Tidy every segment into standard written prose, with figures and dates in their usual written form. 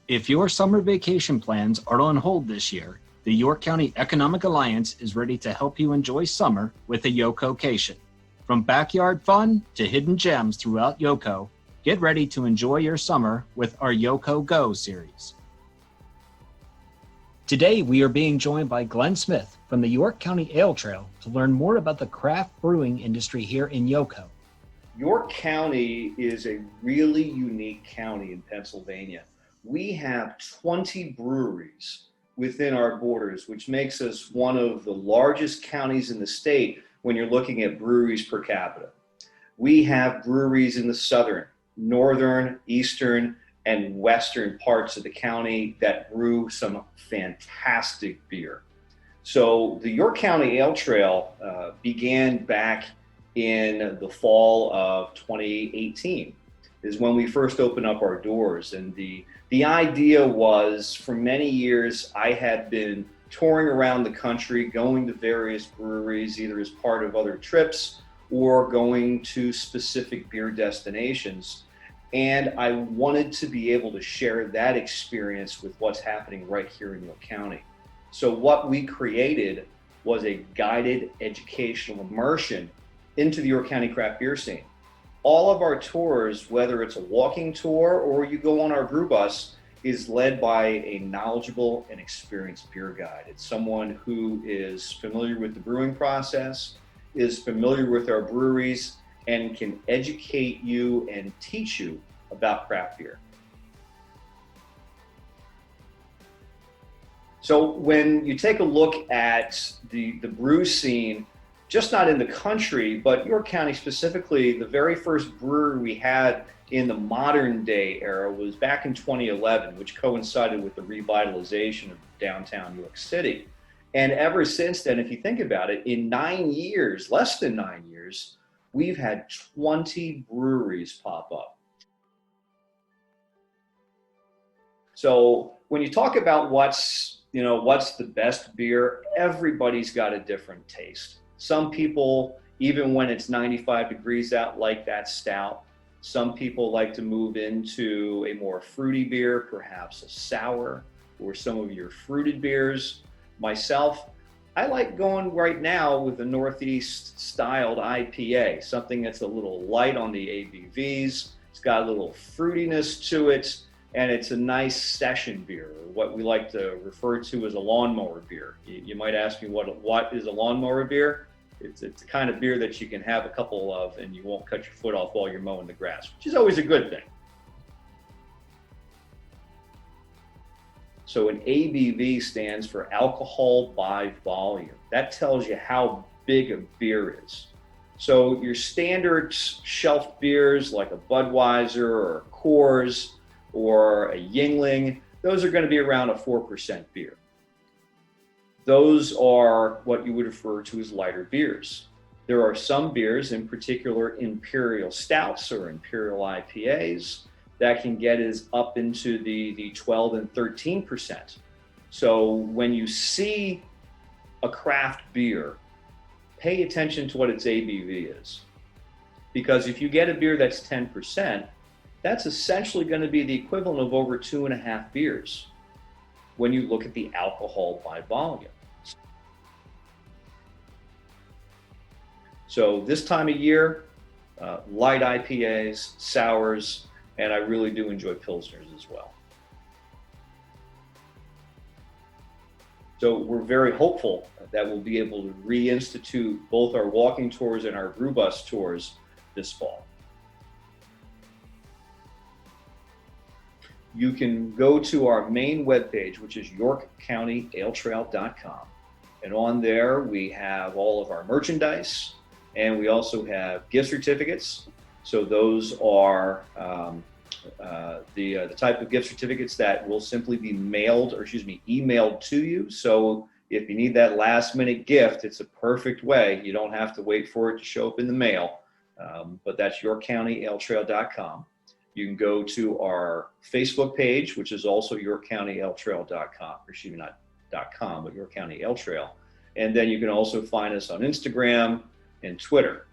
If your summer vacation plans are on hold this year, the York County Economic Alliance is ready to help you enjoy summer with a YoCo-cation. From backyard fun to hidden gems throughout YoCo, get ready to enjoy your summer with our YoCo Go series. Today, we are being joined by Glenn Smith from the York County Ale Trail to learn more about the craft brewing industry here in YoCo. York County is a really unique county in Pennsylvania. We have 20 breweries within our borders, which makes us one of the largest counties in the state when you're looking at breweries per capita. We have breweries in the southern, northern, eastern, and western parts of the county that brew some fantastic beer. So the York County Ale Trail began back in the fall of 2018 is when we first opened up our doors. And the idea was, for many years, I had been touring around the country, going to various breweries, either as part of other trips or going to specific beer destinations. And I wanted to be able to share that experience with what's happening right here in York County. So what we created was a guided educational immersion into the York County craft beer scene. All of our tours, whether it's a walking tour or you go on our brew bus, is led by a knowledgeable and experienced beer guide. It's someone who is familiar with the brewing process, is familiar with our breweries, and can educate you and teach you about craft beer. So when you take a look at the brew scene, just not in the country, but York County specifically, the very first brewery we had in the modern day era was back in 2011, which coincided with the revitalization of downtown York City. And ever since then, if you think about it, in 9 years, less than 9 years, we've had 20 breweries pop up. So when you talk about what's the best beer, everybody's got a different taste. Some people, even when it's 95 degrees out, like that stout. Some people like to move into a more fruity beer, perhaps a sour, or some of your fruited beers. Myself, I like going right now with a Northeast styled IPA, something that's a little light on the ABVs. It's got a little fruitiness to it, and it's a nice session beer, or what we like to refer to as a lawnmower beer. You might ask me what is a lawnmower beer? It's the kind of beer that you can have a couple of and you won't cut your foot off while you're mowing the grass, which is always a good thing. So an ABV stands for alcohol by volume. That tells you how big a beer is. So your standard shelf beers like a Budweiser or a Coors or a Yuengling, those are going to be around a 4% beer. Those are what you would refer to as lighter beers. There are some beers, in particular imperial stouts or imperial IPAs, that can get us up into the 12 and 13%. So when you see a craft beer, pay attention to what its ABV is. Because if you get a beer that's 10%, that's essentially going to be the equivalent of over 2.5 beers when you look at the alcohol by volume. So this time of year, light IPAs, sours, and I really do enjoy Pilsners as well. So we're very hopeful that we'll be able to reinstitute both our walking tours and our brew bus tours this fall. You can go to our main webpage, which is yorkcountyaletrail.com. And on there, we have all of our merchandise, and we also have gift certificates. So those are the type of gift certificates that will simply be emailed to you. So if you need that last minute gift, it's a perfect way. You don't have to wait for it to show up in the mail. But that's yorkcountyaletrail.com. You can go to our Facebook page, which is also yorkcountyaletrail.com, or excuse me, not .com, but York County Ale Trail. And then you can also find us on Instagram and Twitter.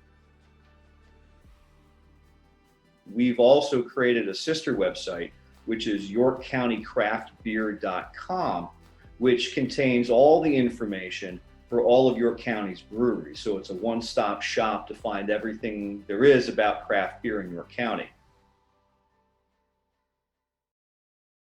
We've also created a sister website which is yorkcountycraftbeer.com, which contains all the information for all of York County's breweries. So it's a one-stop shop to find everything there is about craft beer in York County.